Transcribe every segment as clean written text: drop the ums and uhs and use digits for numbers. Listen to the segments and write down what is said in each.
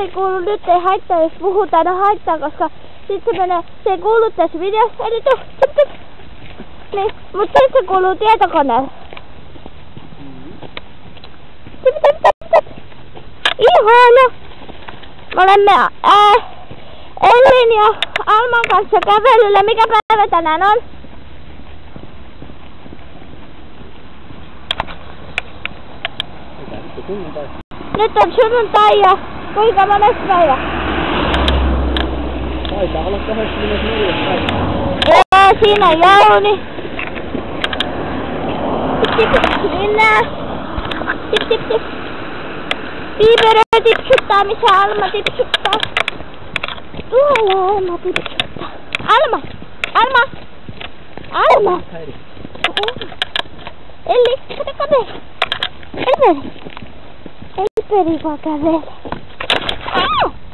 ei kuulu, nyt ei haittaa, jos puhutaan, no haittaa, koska sit se ei kuulu tässä videossa, eli niin, mut sit se kuuluu tietokoneelle. Ihana! Me olemme Ellin ja Alman kanssa kävelyllä. Mikä päivä tänään on? Nyt on sunnuntai ja kuinka mones päivä? Taitaa olla 24 päivä. Siinä on jouni. Minä. Tip. Piiperö tipsuttaa, missä Alma tipsuttaa. Tuolla Alma tipsuttaa. Alma! Elli, kato kävele. Elperi vaan kävele.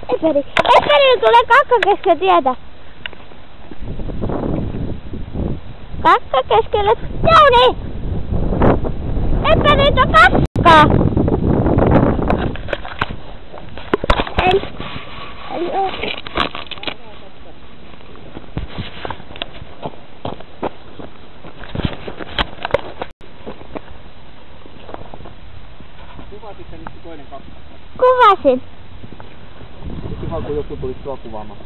Elperillä tulee kakka keskellä tietä. Kakka keskellä. Jouni! Elperi on kakkaa. Eli on. Kuvasitko nyt toinen kakka? Kuvasin. Nyt ihan kun joku tuli sua kuvaamaan.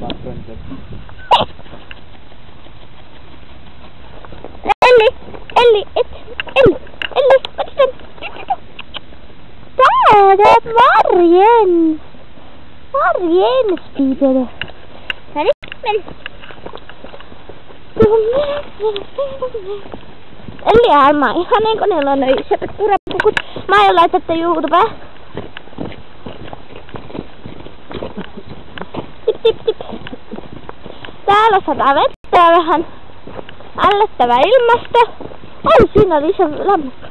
Taas pöntöön. Elli, ot sen. Täällä Varjens, Piipere. Ja nyt men. Elli ja Alma, ihan niin kuin niillä on noi sepät purapukut. Mä aion laittaa tätä YouTubeen. Tip. Täällä sataa vettä vähän. Ällöttävä ilmasto. Oi, siinä oli iso lammikko.